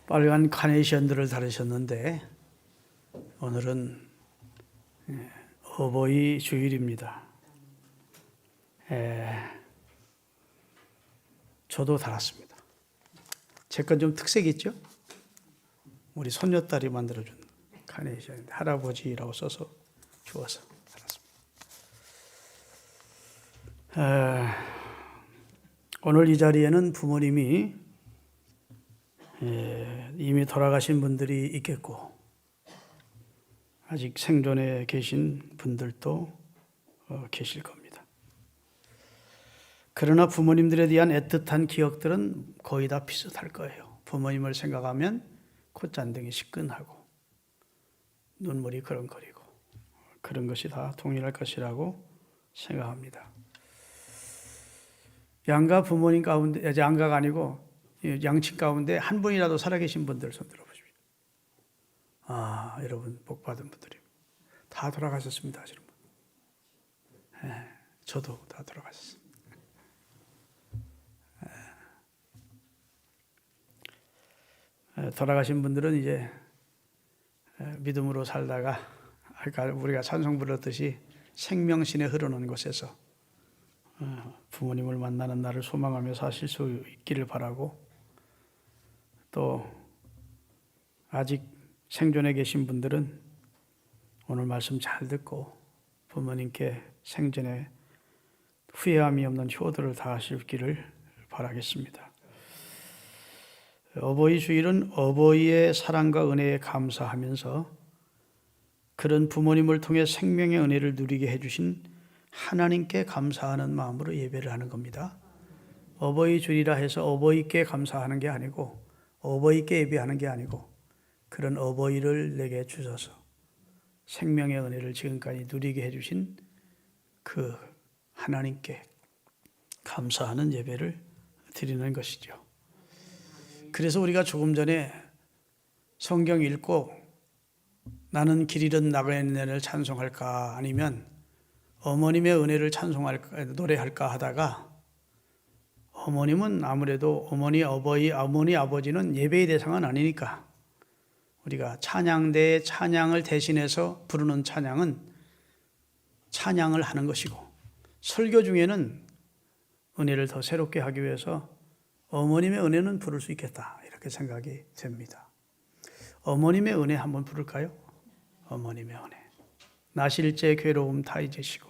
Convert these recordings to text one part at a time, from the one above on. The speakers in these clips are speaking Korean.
빨간 카네이션들을 다루셨는데 오늘은 어버이 주일입니다. 저도 달았습니다. 제 건 좀 특색이 있죠? 우리 손녀딸이 만들어준 카네이션인데 할아버지라고 써서 주워서 달았습니다. 오늘 이 자리에는 부모님이 이미 돌아가신 분들이 있겠고 아직 생존해 계신 분들도 계실 겁니다. 그러나 부모님들에 대한 애틋한 기억들은 거의 다 비슷할 거예요. 부모님을 생각하면 콧잔등이 시큰하고 눈물이 그렁거리고 그런 것이 다 동일할 것이라고 생각합니다. 양가 부모님 가운데, 양가가 아니고 양친 가운데 한 분이라도 살아계신 분들 손 들어보십시오. 여러분 복 받은 분들이 다 돌아가셨습니다 하시는 분. 저도 다 돌아가셨습니다. 돌아가신 분들은 이제 믿음으로 살다가 아까 우리가 찬송 불렀듯이 생명신에 흐르는 곳에서 부모님을 만나는 날을 소망하며 사실 수 있기를 바라고, 또 아직 생존해 계신 분들은 오늘 말씀 잘 듣고 부모님께 생전에 후회함이 없는 효도를 다하시기를 바라겠습니다. 어버이 주일은 어버이의 사랑과 은혜에 감사하면서 그런 부모님을 통해 생명의 은혜를 누리게 해주신 하나님께 감사하는 마음으로 예배를 하는 겁니다. 어버이 주일이라 해서 어버이께 감사하는 게 아니고 어버이께 예배하는 게 아니고 그런 어버이를 내게 주셔서 생명의 은혜를 지금까지 누리게 해주신 그 하나님께 감사하는 예배를 드리는 것이죠. 그래서 우리가 조금 전에 성경 읽고 나는 길 잃은 나그네 은혜를 찬송할까 아니면 어머님의 은혜를 찬송할까 노래할까 하다가 어머님은 아무래도 어머니 아버지는 예배의 대상은 아니니까 우리가 찬양대의 찬양을 대신해서 부르는 찬양은 찬양을 하는 것이고, 설교 중에는 은혜를 더 새롭게 하기 위해서 어머님의 은혜는 부를 수 있겠다 이렇게 생각이 됩니다. 어머님의 은혜 한번 부를까요? 어머님의 은혜. 나실제 괴로움 다 잊으시고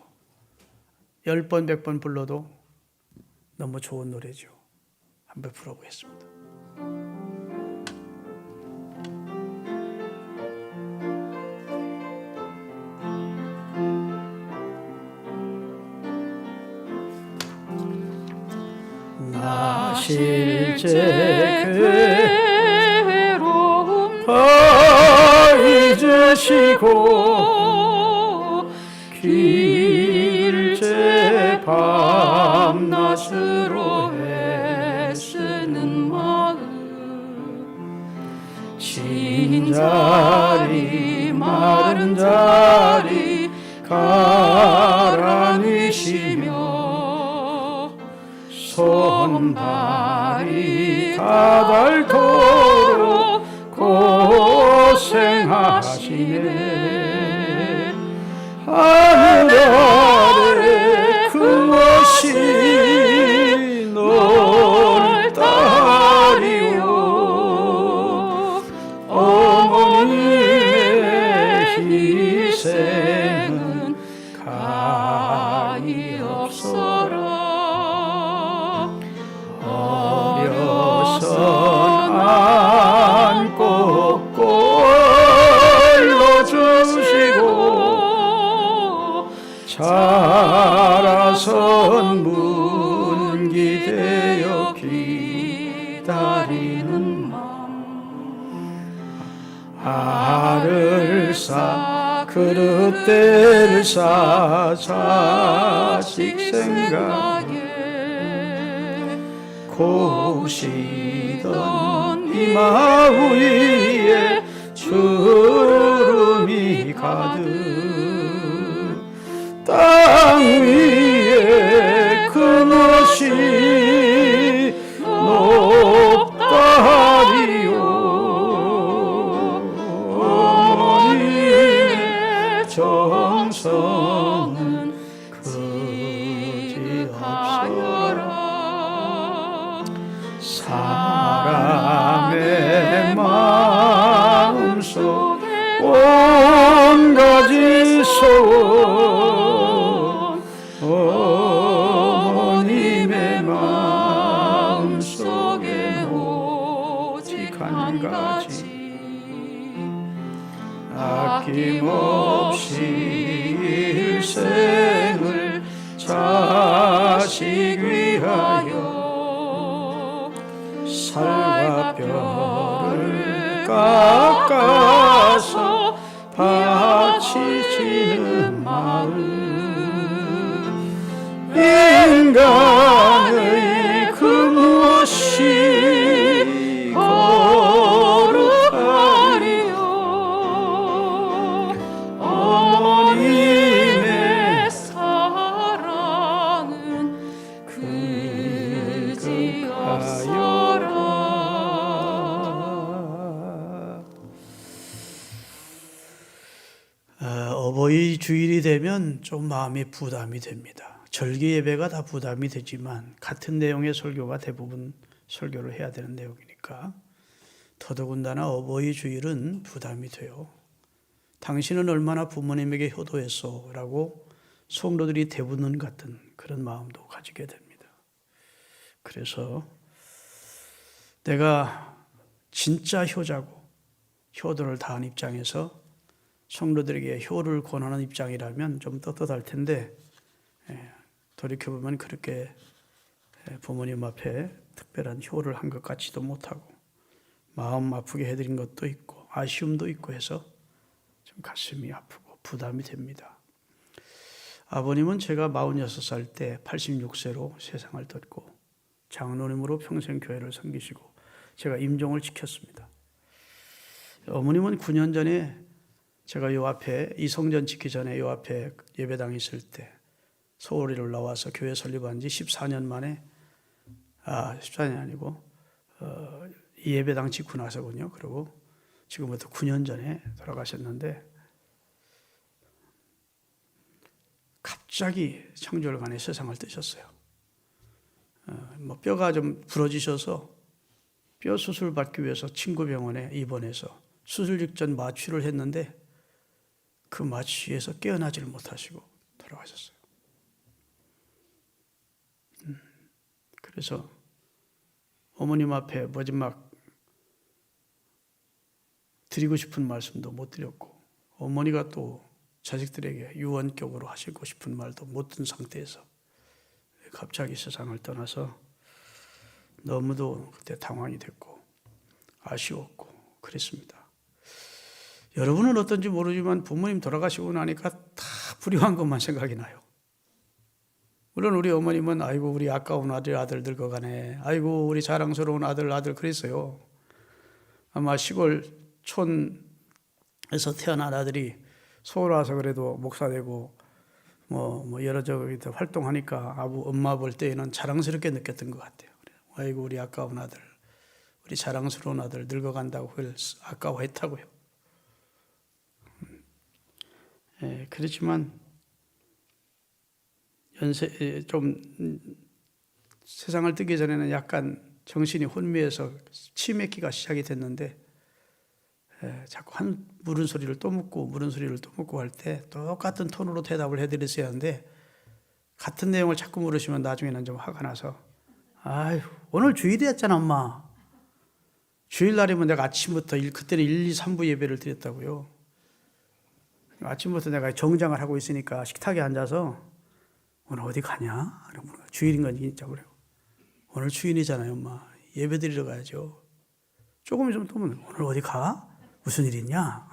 10번 100번 불러도 너무 좋은 노래죠. 한번 불러보겠습니다. 나실제 괴로움 다 잊으시고 길제 밤낮으로 애쓰는 마음, 진자리 마른 자리 가라니시며 손발이 다닳도록 고생하시네. 하늘 아래 그것이 넓다리요. 어머니의 희생은 가히 없어라. 어려선 안고 꼴로 주시고 자라선 문기되어 기다리는 마음, 알을 싸 그릇대를 싸 자식 생각에 고시던 이마 위에 주름이 가득 땅 위에 그것이 높다리요. 온 가지 소원 어머님의 마음속에 오직 한 가지 아낌없이 일생을 자식 위하여 살과 뼈를 깎아서 바치시는 마음 인간의 그 무엇이 거룩하리요 어머님의 사랑은 그지없어라. 어버이 주일이 되면 좀 마음이 부담이 됩니다. 절기 예배가 다 부담이 되지만 같은 내용의 설교가 대부분 설교를 해야 되는 내용이니까 더더군다나 어버이 주일은 부담이 돼요. 당신은 얼마나 부모님에게 효도했어? 라고 성도들이 대부분 같은 그런 마음도 가지게 됩니다. 그래서 내가 진짜 효자고 효도를 다한 입장에서 성도들에게 효를 권하는 입장이라면 좀 떳떳할 텐데 돌이켜보면 그렇게 부모님 앞에 특별한 효를 한 것 같지도 못하고 마음 아프게 해드린 것도 있고 아쉬움도 있고 해서 좀 가슴이 아프고 부담이 됩니다. 아버님은 제가 46살 때 86세로 세상을 떴고 장로님으로 평생 교회를 섬기시고 제가 임종을 지켰습니다. 어머님은 9년 전에 제가 요 앞에 이성전 짓기 전에 요 앞에 예배당 있을 때 서울에 올라와서 교회 설립한 지 14년 만에 14년이 아니고 이 예배당 짓고 나서군요. 그리고 지금부터 9년 전에 돌아가셨는데 갑자기 청절간에 세상을 뜨셨어요. 뼈가 좀 부러지셔서 뼈 수술 받기 위해서 친구 병원에 입원해서 수술 직전 마취를 했는데 그 마취에서 깨어나지를 못하시고 돌아가셨어요. 그래서 어머님 앞에 마지막 드리고 싶은 말씀도 못 드렸고 어머니가 또 자식들에게 유언격으로 하시고 싶은 말도 못 든 상태에서 갑자기 세상을 떠나서 너무도 그때 당황이 됐고 아쉬웠고 그랬습니다. 여러분은 어떤지 모르지만 부모님 돌아가시고 나니까 다 불효한 것만 생각이 나요. 물론 우리 어머님은 아이고 우리 아까운 아들 늙어가네. 아이고 우리 자랑스러운 아들 그랬어요. 아마 시골 촌에서 태어난 아들이 서울 와서 그래도 목사 되고 뭐 여러 저기 활동하니까 엄마 볼 때에는 자랑스럽게 느꼈던 것 같아요. 아이고 우리 아까운 아들, 우리 자랑스러운 아들 늙어간다고 그걸 아까워했다고요. 그렇지만 좀 세상을 뜨기 전에는 약간 정신이 혼미해서 치맥기가 시작이 됐는데 자꾸 물은 소리를 또 묻고 할 때 똑같은 톤으로 대답을 해드렸어야 하는데 같은 내용을 자꾸 물으시면 나중에는 좀 화가 나서 아유 오늘 주일이었잖아 엄마. 주일날이면 내가 아침부터 그때는 1, 2, 3부 예배를 드렸다고요. 아침부터 내가 정장을 하고 있으니까 식탁에 앉아서 오늘 어디 가냐? 주일인 건 진짜 그래요. 오늘 주일이잖아요 엄마. 예배 드리러 가야죠. 조금 좀 뜨면 오늘 어디 가? 무슨 일 있냐?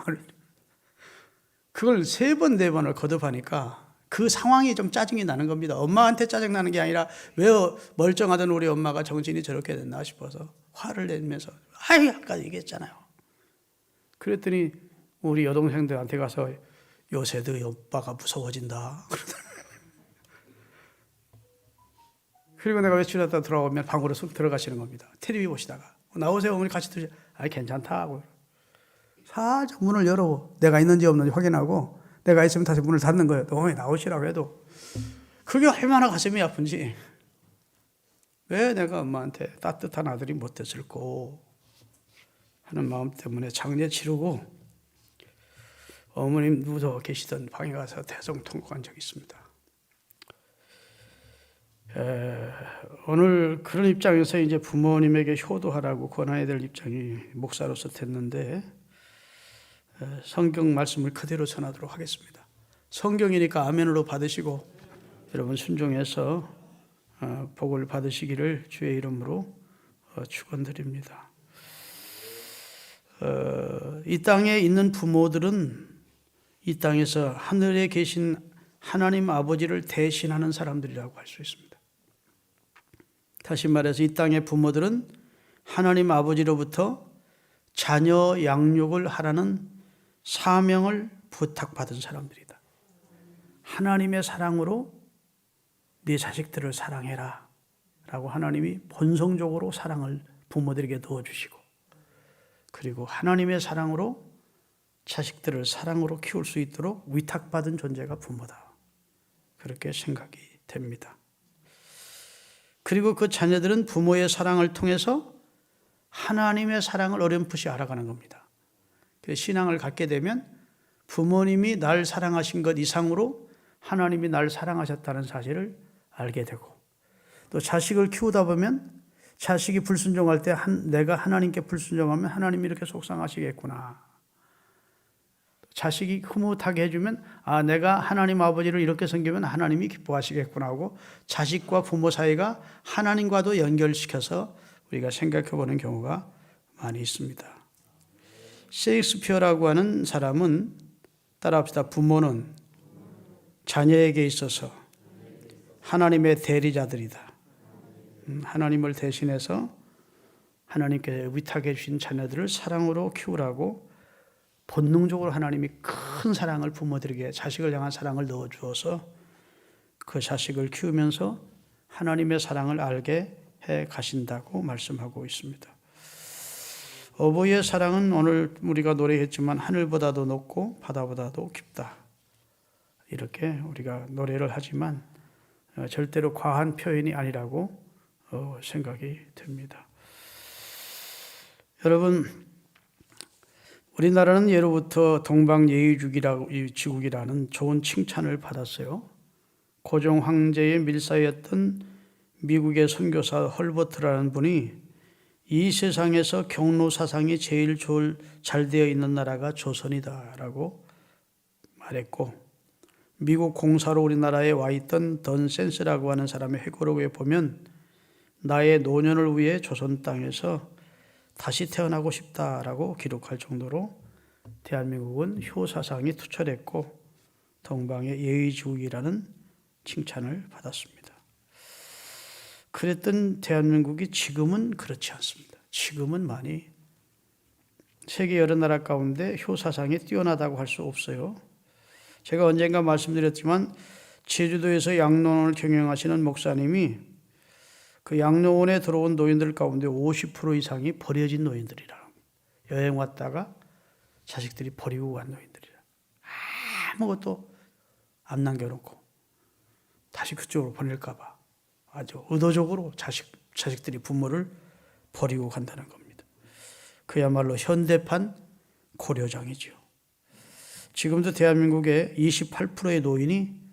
그걸 3번, 4번을 거듭하니까 그 상황이 좀 짜증이 나는 겁니다. 엄마한테 짜증나는 게 아니라 왜 멀쩡하던 우리 엄마가 정신이 저렇게 됐나 싶어서 화를 내면서 아유 아까 얘기했잖아요. 그랬더니 우리 여동생들한테 가서 요새 너희 오빠가 무서워진다. 그리고 내가 외출했다 들어오면 방으로 쑥 들어가시는 겁니다. 텔레비 보시다가 나오세요 어머니 같이 드세요. 아 괜찮다 하고 살짝 문을 열어 내가 있는지 없는지 확인하고 내가 있으면 다시 문을 닫는 거예요. 어머니 나오시라고 해도 그게 얼마나 가슴이 아픈지 왜 내가 엄마한테 따뜻한 아들이 못 됐을까 하는 마음 때문에 장례 치르고 어머님 누워 계시던 방에 가서 대성통곡한 적이 있습니다. 오늘 그런 입장에서 이제 부모님에게 효도하라고 권해야 될 입장이 목사로서 됐는데 성경 말씀을 그대로 전하도록 하겠습니다. 성경이니까 아멘으로 받으시고 여러분 순종해서 복을 받으시기를 주의 이름으로 축원드립니다. 이 땅에 있는 부모들은 이 땅에서 하늘에 계신 하나님 아버지를 대신하는 사람들이라고 할 수 있습니다. 다시 말해서 이 땅의 부모들은 하나님 아버지로부터 자녀 양육을 하라는 사명을 부탁받은 사람들이다. 하나님의 사랑으로 네 자식들을 사랑해라 라고 하나님이 본성적으로 사랑을 부모들에게 넣어주시고, 그리고 하나님의 사랑으로 자식들을 사랑으로 키울 수 있도록 위탁받은 존재가 부모다, 그렇게 생각이 됩니다. 그리고 그 자녀들은 부모의 사랑을 통해서 하나님의 사랑을 어렴풋이 알아가는 겁니다. 그래서 신앙을 갖게 되면 부모님이 날 사랑하신 것 이상으로 하나님이 날 사랑하셨다는 사실을 알게 되고, 또 자식을 키우다 보면 자식이 불순종할 때 내가 하나님께 불순종하면 하나님이 이렇게 속상하시겠구나. 자식이 흐뭇하게 해주면 내가 하나님 아버지를 이렇게 섬기면 하나님이 기뻐하시겠구나 하고 자식과 부모 사이가 하나님과도 연결시켜서 우리가 생각해 보는 경우가 많이 있습니다. 셰익스피어라고 하는 사람은, 따라합시다, 부모는 자녀에게 있어서 하나님의 대리자들이다. 하나님을 대신해서 하나님께 위탁해 주신 자녀들을 사랑으로 키우라고 본능적으로 하나님이 큰 사랑을 부모들에게, 자식을 향한 사랑을 넣어주어서 그 자식을 키우면서 하나님의 사랑을 알게 해 가신다고 말씀하고 있습니다. 어버이의 사랑은 오늘 우리가 노래했지만 하늘보다도 높고 바다보다도 깊다, 이렇게 우리가 노래를 하지만 절대로 과한 표현이 아니라고 생각이 됩니다. 여러분, 우리나라는 예로부터 동방예의지국이라는 좋은 칭찬을 받았어요. 고종 황제의 밀사였던 미국의 선교사 헐버트라는 분이 이 세상에서 경로 사상이 제일 잘 되어 있는 나라가 조선이다라고 말했고, 미국 공사로 우리나라에 와 있던 던 센스라고 하는 사람의 회고록에 보면 나의 노년을 위해 조선 땅에서 다시 태어나고 싶다라고 기록할 정도로 대한민국은 효사상이 투철했고 동방의 예의지국이라는 칭찬을 받았습니다. 그랬던 대한민국이 지금은 그렇지 않습니다. 지금은 많이 세계 여러 나라 가운데 효사상이 뛰어나다고 할 수 없어요. 제가 언젠가 말씀드렸지만 제주도에서 양로원을 경영하시는 목사님이 그 양로원에 들어온 노인들 가운데 50% 이상이 버려진 노인들이라, 여행 왔다가 자식들이 버리고 간 노인들이라, 아무것도 안 남겨놓고 다시 그쪽으로 보낼까 봐 아주 의도적으로 자식들이 부모를 버리고 간다는 겁니다. 그야말로 현대판 고려장이죠. 지금도 대한민국의 28%의 노인이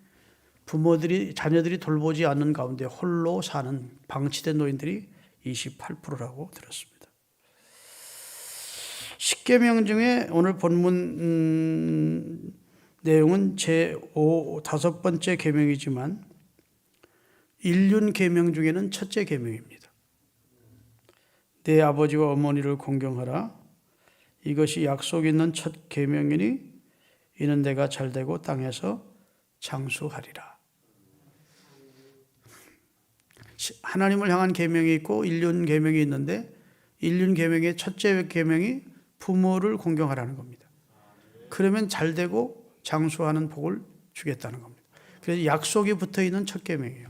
자녀들이 돌보지 않는 가운데 홀로 사는 방치된 노인들이 28%라고 들었습니다. 10계명 중에 오늘 본문 내용은 다섯 번째 계명이지만 일륜 계명 중에는 첫째 계명입니다. 내 아버지와 어머니를 공경하라. 이것이 약속 있는 첫 계명이니 이는 내가 잘되고 땅에서 장수하리라. 하나님을 향한 계명이 있고 일륜 계명이 있는데 일륜 계명의 첫째 계명이 부모를 공경하라는 겁니다. 그러면 잘되고 장수하는 복을 주겠다는 겁니다. 그래서 약속이 붙어 있는 첫 계명이에요.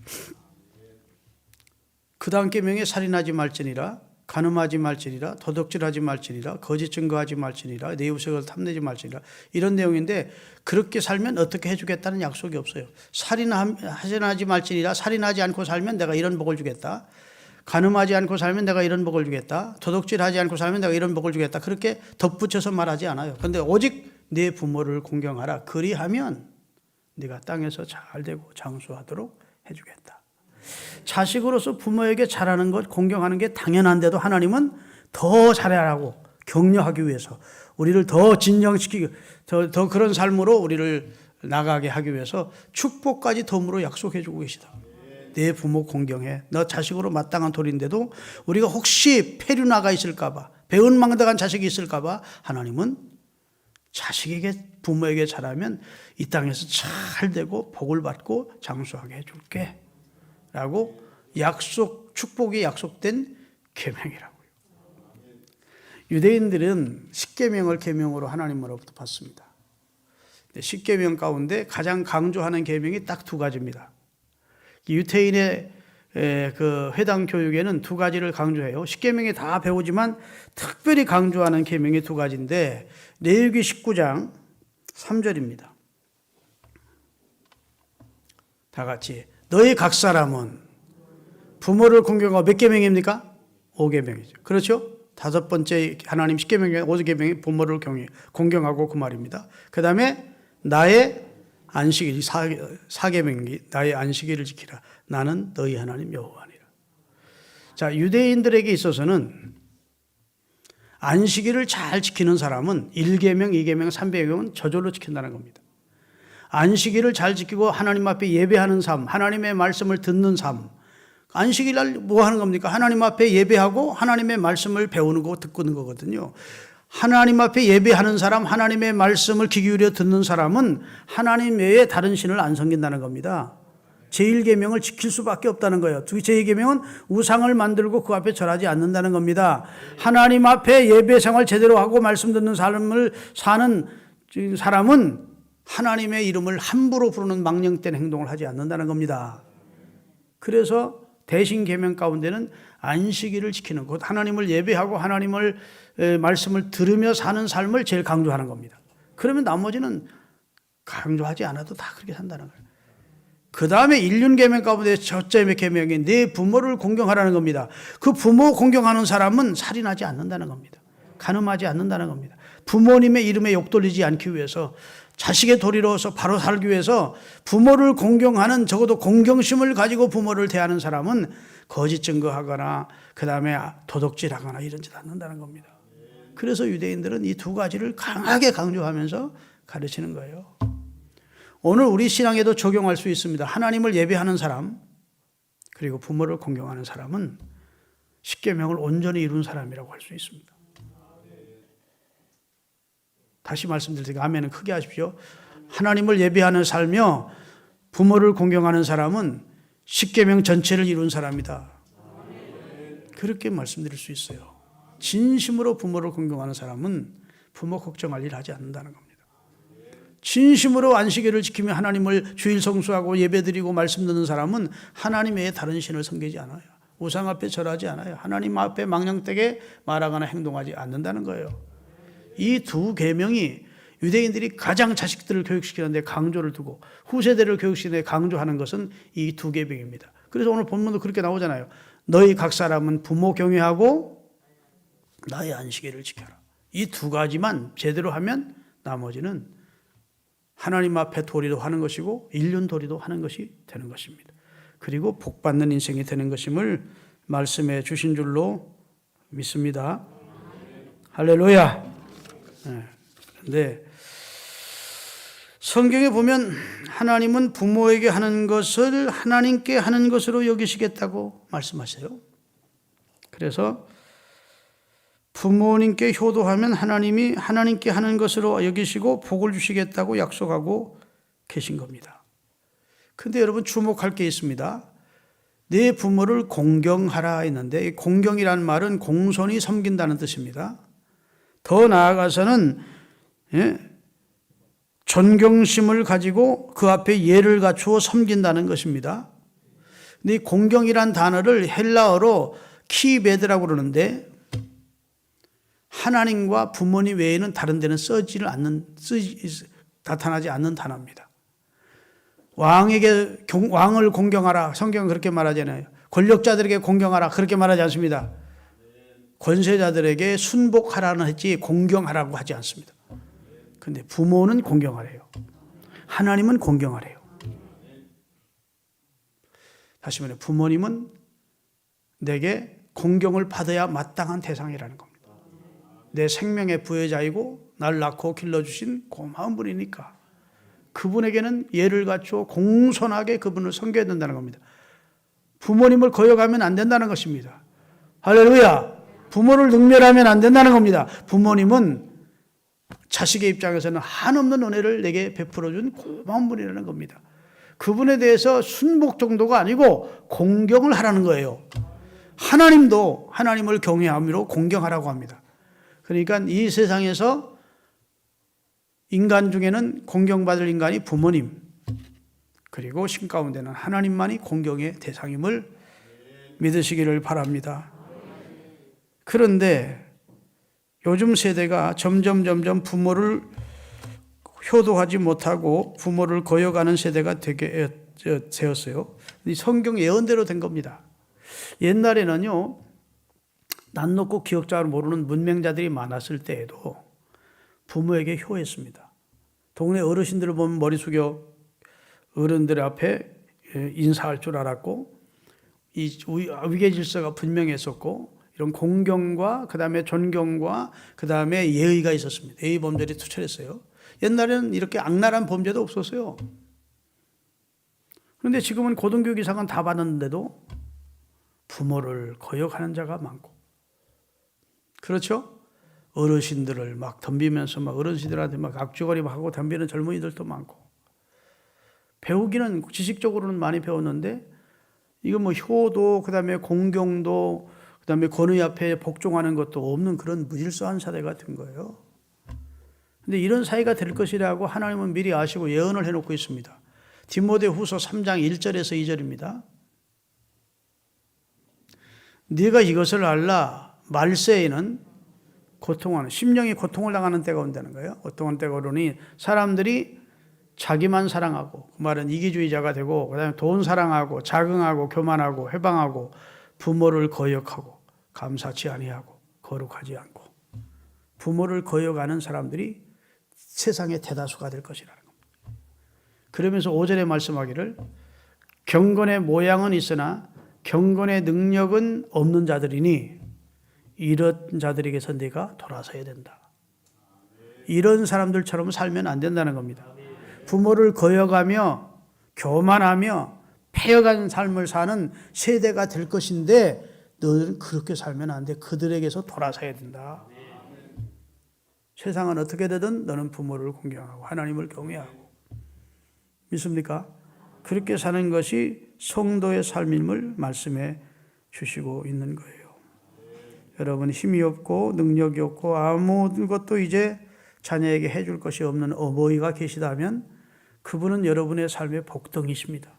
그 다음 계명에 살인하지 말지니라, 간음하지 말지니라, 도둑질하지 말지니라, 거짓 증거하지 말지니라, 내 이웃을 탐내지 말지니라, 이런 내용인데 그렇게 살면 어떻게 해주겠다는 약속이 없어요. 살인하지 말지니라, 살인하지 않고 살면 내가 이런 복을 주겠다. 간음하지 않고 살면 내가 이런 복을 주겠다. 도둑질하지 않고 살면 내가 이런 복을 주겠다. 그렇게 덧붙여서 말하지 않아요. 그런데 오직 내 부모를 공경하라. 그리하면 네가 땅에서 잘 되고 장수하도록 해주겠다. 자식으로서 부모에게 잘하는 것, 공경하는 게 당연한데도 하나님은 더 잘하라고 격려하기 위해서, 우리를 더 진정시키기, 더 그런 삶으로 우리를 나가게 하기 위해서 축복까지 덤으로 약속해 주고 계시다. 내 부모 공경해. 너 자식으로 마땅한 돌인데도 우리가 혹시 폐륜아가 있을까봐, 배은망덕한 자식이 있을까봐 하나님은 자식에게, 부모에게 잘하면 이 땅에서 잘 되고 복을 받고 장수하게 해줄게 라고 약속, 축복이 약속된 계명이라고요. 유대인들은 십계명을 계명으로 하나님으로부터 받습니다. 십계명 가운데 가장 강조하는 계명이 딱 두 가지입니다. 유태인의 그 회당 교육에는 두 가지를 강조해요. 십계명이 다 배우지만 특별히 강조하는 계명이 두 가지인데, 레위기 19장 3절입니다. 다 같이. 너희 각 사람은 부모를 공경하고 몇 계명입니까? 5계명이죠. 그렇죠? 다섯 번째 하나님 십계명, 5계명이 부모를 공경하고 그 말입니다. 그 다음에 나의 안식일, 4계명이 나의 안식일을 지키라. 나는 너희 하나님 여호와니라. 자, 유대인들에게 있어서는 안식일을 잘 지키는 사람은 1계명, 2계명, 3계명은 저절로 지킨다는 겁니다. 안식일을 잘 지키고 하나님 앞에 예배하는 삶, 하나님의 말씀을 듣는 삶. 안식일 날 뭐 하는 겁니까? 하나님 앞에 예배하고 하나님의 말씀을 배우는 거, 듣는 거거든요. 하나님 앞에 예배하는 사람, 하나님의 말씀을 귀 기울여 듣는 사람은 하나님 외에 다른 신을 안 섬긴다는 겁니다. 제1계명을 지킬 수밖에 없다는 거예요. 제2계명은 우상을 만들고 그 앞에 절하지 않는다는 겁니다. 하나님 앞에 예배 생활 제대로 하고 말씀 듣는 삶을 사는 사람은 하나님의 이름을 함부로 부르는 망령된 행동을 하지 않는다는 겁니다. 그래서 대신 계명 가운데는 안식일을 지키는 것, 하나님을 예배하고 하나님을 말씀을 들으며 사는 삶을 제일 강조하는 겁니다. 그러면 나머지는 강조하지 않아도 다 그렇게 산다는 거예요. 그 다음에 일륜계명 가운데 첫째 계명이 내 부모를 공경하라는 겁니다. 그 부모 공경하는 사람은 살인하지 않는다는 겁니다. 간음하지 않는다는 겁니다. 부모님의 이름에 욕 돌리지 않기 위해서, 자식의 도리로서 바로 살기 위해서 부모를 공경하는, 적어도 공경심을 가지고 부모를 대하는 사람은 거짓 증거하거나 그 다음에 도둑질하거나 이런 짓 않는다는 겁니다. 그래서 유대인들은 이 두 가지를 강하게 강조하면서 가르치는 거예요. 오늘 우리 신앙에도 적용할 수 있습니다. 하나님을 예배하는 사람, 그리고 부모를 공경하는 사람은 십계명을 온전히 이룬 사람이라고 할 수 있습니다. 다시 말씀드릴 테니까 아멘은 크게 하십시오. 하나님을 예배하는 삶이요, 부모를 공경하는 사람은 십계명 전체를 이룬 사람이다. 그렇게 말씀드릴 수 있어요. 진심으로 부모를 공경하는 사람은 부모 걱정할 일 하지 않는다는 겁니다. 진심으로 안식일을 지키며 하나님을 주일 성수하고 예배드리고 말씀 듣는 사람은 하나님 외에 다른 신을 섬기지 않아요. 우상 앞에 절하지 않아요. 하나님 앞에 망령되게 말하거나 행동하지 않는다는 거예요. 이 두 계명이 유대인들이 가장 자식들을 교육시키는데 강조를 두고 후세대를 교육시키는데 강조하는 것은 이 두 계명입니다. 그래서 오늘 본문도 그렇게 나오잖아요. 너희 각 사람은 부모 경외하고 나의 안식일을 지켜라. 이 두 가지만 제대로 하면 나머지는 하나님 앞에 도리도 하는 것이고 일륜 도리도 하는 것이 되는 것입니다. 그리고 복받는 인생이 되는 것임을 말씀해 주신 줄로 믿습니다. 할렐루야. 네. 성경에 보면 하나님은 부모에게 하는 것을 하나님께 하는 것으로 여기시겠다고 말씀하세요. 그래서 부모님께 효도하면 하나님이 하나님께 하는 것으로 여기시고 복을 주시겠다고 약속하고 계신 겁니다. 근데 여러분 주목할 게 있습니다. 내 부모를 공경하라 했는데, 공경이라는 말은 공손히 섬긴다는 뜻입니다. 더 나아가서는 존경심을 가지고 그 앞에 예를 갖추어 섬긴다는 것입니다. 근데 이 공경이란 단어를 헬라어로 키베드라고 그러는데, 하나님과 부모님 외에는 다른 데는 나타나지 않는 단어입니다. 왕을 공경하라, 성경은 그렇게 말하잖아요. 권력자들에게 공경하라, 그렇게 말하지 않습니다. 권세자들에게 순복하라는 했지 공경하라고 하지 않습니다. 근데 부모는 공경하래요. 하나님은 공경하래요. 다시 말해 부모님은 내게 공경을 받아야 마땅한 대상이라는 겁니다. 내 생명의 부여자이고 날 낳고 길러주신 고마운 분이니까 그분에게는 예를 갖추어 공손하게 그분을 섬겨야 된다는 겁니다. 부모님을 거역하면 안 된다는 것입니다. 할렐루야! 부모를 능멸하면 안 된다는 겁니다. 부모님은 자식의 입장에서는 한없는 은혜를 내게 베풀어준 고마운 분이라는 겁니다. 그분에 대해서 순복 정도가 아니고 공경을 하라는 거예요. 하나님도 하나님을 경외함으로 공경하라고 합니다. 그러니까 이 세상에서 인간 중에는 공경받을 인간이 부모님, 그리고 신 가운데는 하나님만이 공경의 대상임을 믿으시기를 바랍니다. 그런데 요즘 세대가 점점 부모를 효도하지 못하고 부모를 거역하는 세대가 되었어요. 성경 예언대로 된 겁니다. 옛날에는요, 낯 높고 기억자를 모르는 문맹자들이 많았을 때에도 부모에게 효했습니다. 동네 어르신들을 보면 머리 숙여 어른들 앞에 인사할 줄 알았고, 이 위계 질서가 분명했었고, 이런 공경과 그 다음에 존경과 그 다음에 예의가 있었습니다. 예의 범죄들이 투철했어요. 옛날에는 이렇게 악랄한 범죄도 없었어요. 그런데 지금은 고등교육 이상은 다 받았는데도 부모를 거역하는 자가 많고, 그렇죠? 어르신들을 막 덤비면서 막 어르신들한테 막 악주거리 하고 덤비는 젊은이들도 많고, 배우기는 지식적으로는 많이 배웠는데 이거 뭐 효도, 그 다음에 공경도, 그 다음에 권위 앞에 복종하는 것도 없는 그런 무질서한 사회가 된 거예요. 근데 이런 사회가 될 것이라고 하나님은 미리 아시고 예언을 해놓고 있습니다. 디모데후서 3장 1절에서 2절입니다. 네가 이것을 알라. 말세에는 고통하는, 심령이 고통을 당하는 때가 온다는 거예요. 어떤 때가 오르니 사람들이 자기만 사랑하고, 그 말은 이기주의자가 되고, 그 다음에 돈 사랑하고, 자긍하고, 교만하고, 회방하고, 부모를 거역하고, 감사치 아니하고, 거룩하지 않고, 부모를 거역하는 사람들이 세상의 대다수가 될 것이라는 겁니다. 그러면서 5절에 말씀하기를 경건의 모양은 있으나 경건의 능력은 없는 자들이니 이런 자들에게서 네가 돌아서야 된다. 이런 사람들처럼 살면 안 된다는 겁니다. 부모를 거역하며 교만하며 패역한 삶을 사는 세대가 될 것인데 너희는 그렇게 살면 안 돼. 그들에게서 돌아서야 된다. 세상은 어떻게 되든 너는 부모를 공경하고 하나님을 경외하고. 믿습니까? 그렇게 사는 것이 성도의 삶임을 말씀해 주시고 있는 거예요. 여러분, 힘이 없고 능력이 없고 아무것도 이제 자녀에게 해줄 것이 없는 어머니가 계시다면 그분은 여러분의 삶의 복덩이십니다.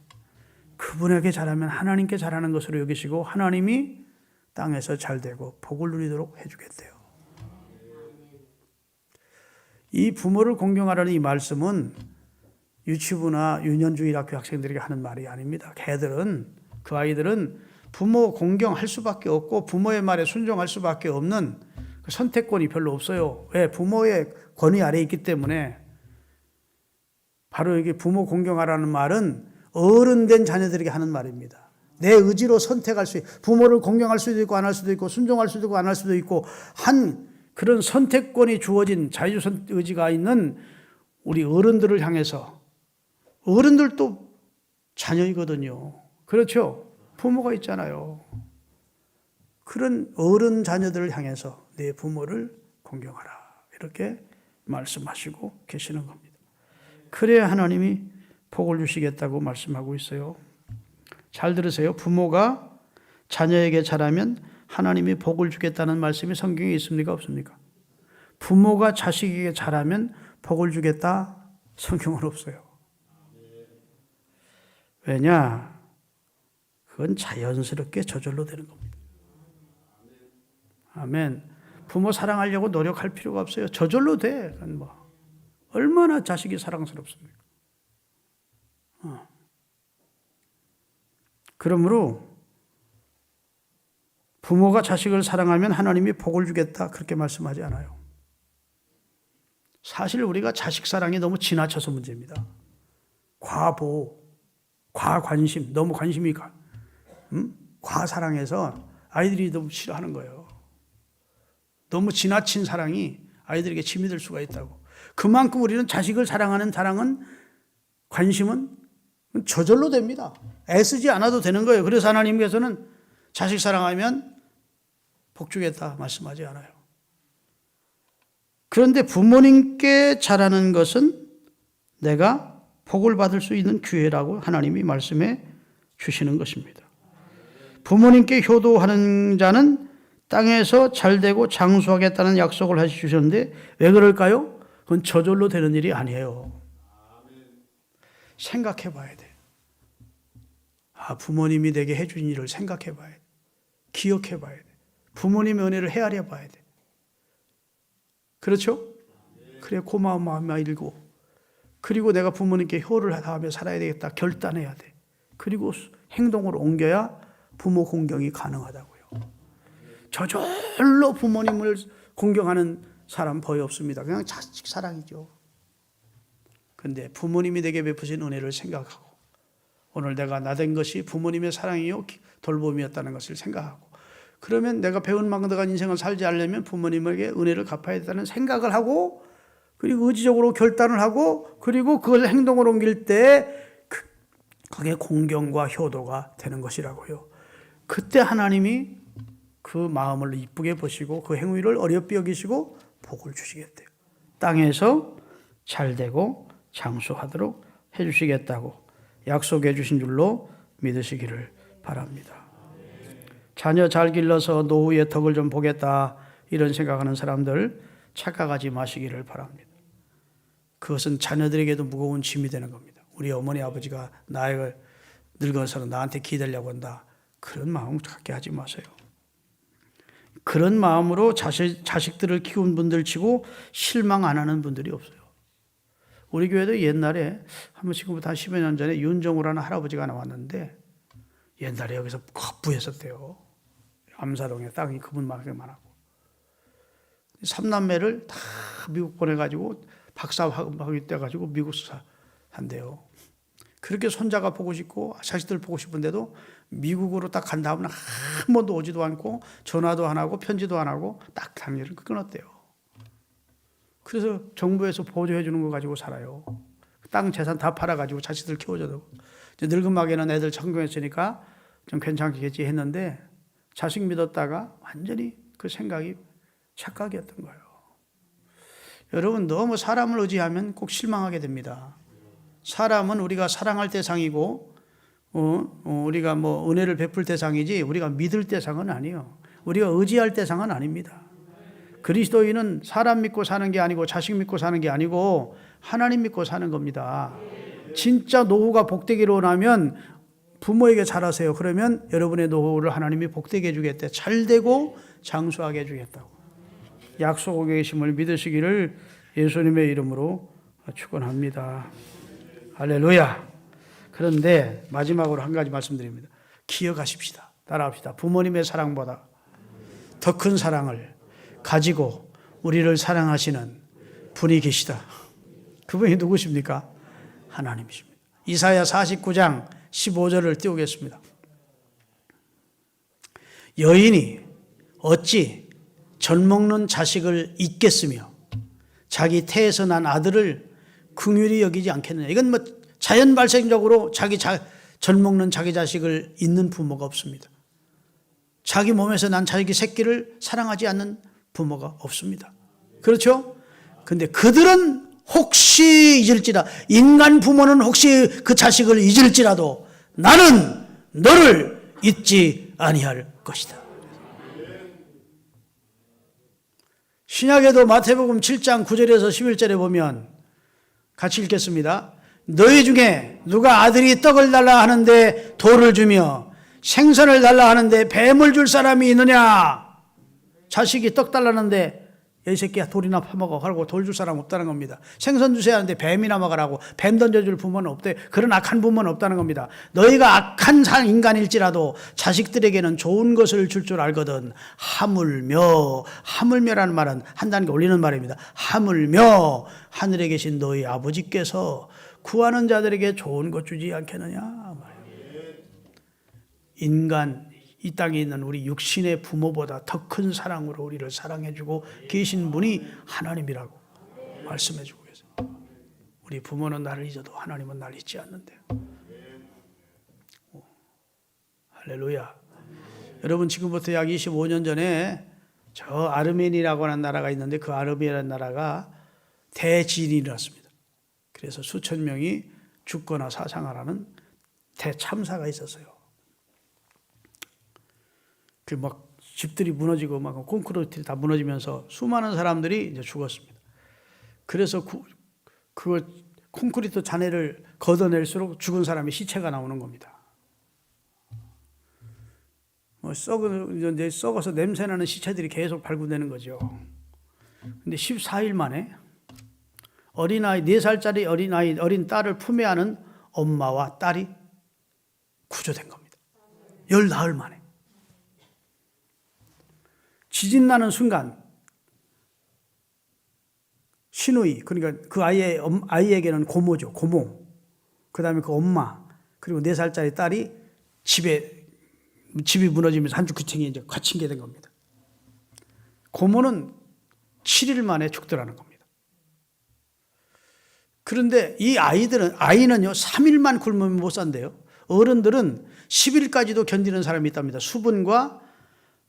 그분에게 잘하면 하나님께 잘하는 것으로 여기시고 하나님이 땅에서 잘되고 복을 누리도록 해주겠대요. 이 부모를 공경하라는 이 말씀은 유치부나 유년주일학교 학생들에게 하는 말이 아닙니다. 그 아이들은 부모 공경할 수밖에 없고 부모의 말에 순종할 수밖에 없는 그 선택권이 별로 없어요. 왜? 부모의 권위 아래에 있기 때문에. 바로 여기 부모 공경하라는 말은 어른된 자녀들에게 하는 말입니다. 내 의지로 선택할 수 있고, 부모를 공경할 수도 있고 안 할 수도 있고 순종할 수도 있고 안 할 수도 있고 한 그런 선택권이 주어진 자유선 의지가 있는 우리 어른들을 향해서, 어른들도 자녀이거든요. 그렇죠? 부모가 있잖아요. 그런 어른 자녀들을 향해서 내 부모를 공경하라. 이렇게 말씀하시고 계시는 겁니다. 그래야 하나님이 복을 주시겠다고 말씀하고 있어요. 잘 들으세요. 부모가 자녀에게 잘하면 하나님이 복을 주겠다는 말씀이 성경에 있습니까? 없습니까? 부모가 자식에게 잘하면 복을 주겠다? 성경은 없어요. 왜냐? 그건 자연스럽게 저절로 되는 겁니다. 아멘. 부모 사랑하려고 노력할 필요가 없어요. 저절로 돼. 그건 뭐 얼마나 자식이 사랑스럽습니까? 그러므로 부모가 자식을 사랑하면 하나님이 복을 주겠다 그렇게 말씀하지 않아요. 사실 우리가 자식 사랑이 너무 지나쳐서 문제입니다. 과보호, 과관심, 너무 관심이 과사랑해서 아이들이 너무 싫어하는 거예요. 너무 지나친 사랑이 아이들에게 짐이 될 수가 있다고. 그만큼 우리는 자식을 사랑하는 관심은 저절로 됩니다. 애쓰지 않아도 되는 거예요. 그래서 하나님께서는 자식 사랑하면 복 주겠다 말씀하지 않아요. 그런데 부모님께 잘하는 것은 내가 복을 받을 수 있는 기회라고 하나님이 말씀해 주시는 것입니다. 부모님께 효도하는 자는 땅에서 잘되고 장수하겠다는 약속을 해주셨는데 왜 그럴까요? 그건 저절로 되는 일이 아니에요. 생각해 봐야 돼. 부모님이 내게 해준 일을 생각해 봐야 돼. 기억해 봐야 돼. 부모님의 은혜를 헤아려 봐야 돼. 그렇죠? 그래 고마운 마음이 일고, 그리고 내가 부모님께 효를 다하며 살아야 되겠다 결단해야 돼. 그리고 행동으로 옮겨야 부모 공경이 가능하다고요. 저절로 부모님을 공경하는 사람 거의 없습니다. 그냥 자식 사랑이죠. 그런데 부모님이 내게 베푸신 은혜를 생각하고, 오늘 내가 나된 것이 부모님의 사랑이요 돌봄이었다는 것을 생각하고, 그러면 내가 배운 망대간 인생을 살지 않으려면 부모님에게 은혜를 갚아야 된다는 생각을 하고, 그리고 의지적으로 결단을 하고, 그리고 그걸 행동으로 옮길 때 그게 공경과 효도가 되는 것이라고요. 그때 하나님이 그 마음을 이쁘게 보시고 그 행위를 어렵게 여기시고 복을 주시겠대요. 땅에서 잘되고 장수하도록 해주시겠다고 약속해 주신 줄로 믿으시기를 바랍니다. 자녀 잘 길러서 노후의 덕을 좀 보겠다 이런 생각하는 사람들 착각하지 마시기를 바랍니다. 그것은 자녀들에게도 무거운 짐이 되는 겁니다. 우리 어머니 아버지가 나이가 늙어서는 나한테 기대려고 한다, 그런 마음 갖게 하지 마세요. 그런 마음으로 자식들을 키운 분들 치고 실망 안 하는 분들이 없어요. 우리 교회도 옛날에 지금부터 한 10여 년 전에 윤정우라는 할아버지가 나왔는데, 옛날에 여기서 겁부했었대요. 암사동에 땅이 그분만하게 많았고, 3남매를 다 미국 보내가지고 박사학위 떼가지고 미국에서 산대요. 그렇게 손자가 보고 싶고 자식들 보고 싶은데도 미국으로 딱 간 다음에 한 번도 오지도 않고 전화도 안 하고 편지도 안 하고 딱 당일을 끊었대요. 그래서 정부에서 보조해 주는 거 가지고 살아요. 땅 재산 다 팔아가지고 자식들 키워줘도. 늙은 마에는 애들 청소했으니까 좀 괜찮겠지 했는데, 자식 믿었다가 완전히 그 생각이 착각이었던 거예요. 여러분, 너무 사람을 의지하면 꼭 실망하게 됩니다. 사람은 우리가 사랑할 대상이고 우리가 은혜를 베풀 대상이지 우리가 믿을 대상은 아니에요. 우리가 의지할 대상은 아닙니다. 그리스도인은 사람 믿고 사는 게 아니고 자식 믿고 사는 게 아니고 하나님 믿고 사는 겁니다. 진짜 노후가 복되기로 나면 부모에게 잘하세요. 그러면 여러분의 노후를 하나님이 복되게 해주겠대. 잘되고 장수하게 해주겠다고 약속하고 계심을 믿으시기를 예수님의 이름으로 축원합니다. 할렐루야. 그런데 마지막으로 한 가지 말씀드립니다. 기억하십시다. 따라합시다. 부모님의 사랑보다 더 큰 사랑을 가지고 우리를 사랑하시는 분이 계시다. 그분이 누구십니까? 하나님이십니다. 이사야 49장 15절을 띄우겠습니다. 여인이 어찌 젖먹는 자식을 잊겠으며 자기 태에서 난 아들을 긍휼히 여기지 않겠느냐. 이건 자연 발생적으로 젖먹는 자기 자식을 잊는 부모가 없습니다. 자기 몸에서 난 자기 새끼를 사랑하지 않는 부모가 없습니다. 그렇죠? 근데 그들은 혹시 잊을지라, 인간 부모는 혹시 그 자식을 잊을지라도 나는 너를 잊지 아니할 것이다. 신약에도 마태복음 7장 9절에서 11절에 보면 같이 읽겠습니다. 너희 중에 누가 아들이 떡을 달라 하는데 돌을 주며 생선을 달라 하는데 뱀을 줄 사람이 있느냐? 자식이 떡 달라는데 이 새끼야 돌이나 파먹어 하고 돌 줄 사람 없다는 겁니다. 생선 주세요 하는데 뱀이나 먹으라고 뱀 던져줄 부모는 없대. 그런 악한 부모는 없다는 겁니다. 너희가 악한 인간일지라도 자식들에게는 좋은 것을 줄 줄 알거든. 하물며라는 말은 한 단계 올리는 말입니다. 하물며 하늘에 계신 너희 아버지께서 구하는 자들에게 좋은 것 주지 않겠느냐. 인간 이 땅에 있는 우리 육신의 부모보다 더 큰 사랑으로 우리를 사랑해주고 계신 분이 하나님이라고 말씀해주고 계세요. 우리 부모는 나를 잊어도 하나님은 나를 잊지 않는데요. 할렐루야. 여러분 지금부터 약 25년 전에 저 아르메니아라고 하는 나라가 있는데 그 아르메니아라는 나라가 대지진이 일어났습니다. 그래서 수천 명이 죽거나 사상하라는 대참사가 있었어요. 그 막 집들이 무너지고 막 콘크리트들이 다 무너지면서 수많은 사람들이 이제 죽었습니다. 그래서 그걸 콘크리트 잔해를 걷어낼수록 죽은 사람의 시체가 나오는 겁니다. 썩어서 냄새나는 시체들이 계속 발굴되는 거죠. 근데 14일 만에 어린아이, 4살짜리 어린 딸을 품에 안은 엄마와 딸이 구조된 겁니다. 열 나흘 만에. 지진 나는 순간 시누이, 그러니까 그 아이에게는 고모죠. 고모. 그 다음에 그 엄마, 그리고 4살짜리 딸이 집이 무너지면서 한 주 구층에 이제 갇힌 게 된 겁니다. 고모는 7일 만에 죽더라는 겁니다. 그런데 이 아이는요, 3일만 굶으면 못 산대요. 어른들은 10일까지도 견디는 사람이 있답니다. 수분과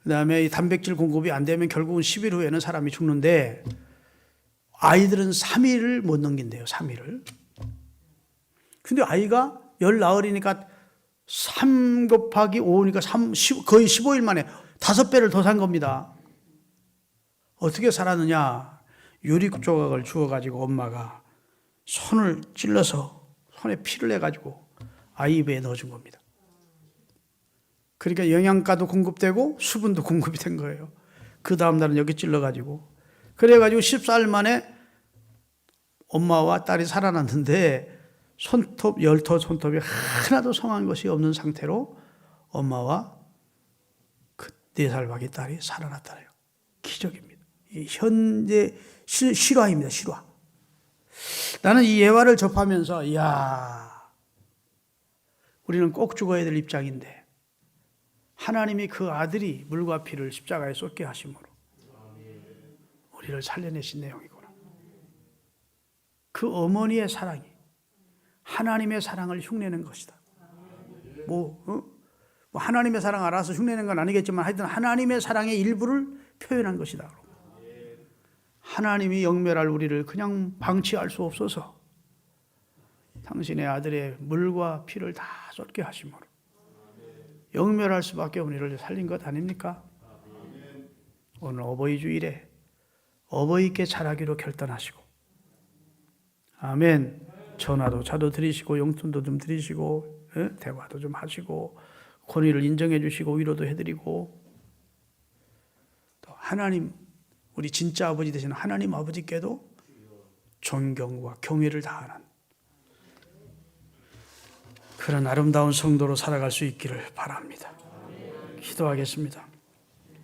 그다음에 이 단백질 공급이 안 되면 결국은 10일 후에는 사람이 죽는데 아이들은 3일을 못 넘긴대요. 3일을. 근데 아이가 열 나흘이니까 3 곱하기 5니까 거의 15일 만에 5배를 더 산 겁니다. 어떻게 살았느냐? 유리 조각을 주워가지고 엄마가 손을 찔러서 손에 피를 내가지고 아이 입에 넣어준 겁니다. 그러니까 영양가도 공급되고 수분도 공급이 된 거예요. 그 다음 날은 여기 찔러가지고. 그래가지고 14일 만에 엄마와 딸이 살아났는데 손톱이 하나도 성한 것이 없는 상태로 엄마와 그 4살밖에 딸이 살아났다래요. 기적입니다. 이 현재 실화입니다. 실화. 나는 이 예화를 접하면서 이야, 우리는 꼭 죽어야 될 입장인데 하나님이 그 아들이 물과 피를 십자가에 쏟게 하심으로 우리를 살려내신 내용이구나. 그 어머니의 사랑이 하나님의 사랑을 흉내낸 것이다. 하나님의 사랑 알아서 흉내낸 건 아니겠지만 하여튼 하나님의 사랑의 일부를 표현한 것이다. 하나님이 영멸할 우리를 그냥 방치할 수 없어서 당신의 아들의 물과 피를 다 쏟게 하심으로 영멸할 수밖에 없는 우리를 살린 것 아닙니까? 오늘 어버이 주일에 어버이께 잘하기로 결단하시고 아멘. 전화도 자도 드리시고 용돈도 좀 드리시고 대화도 좀 하시고 권위를 인정해 주시고 위로도 해드리고 또 하나님 우리 진짜 아버지 되시는 하나님 아버지께도 존경과 경외를 다하는 그런 아름다운 성도로 살아갈 수 있기를 바랍니다. 기도하겠습니다.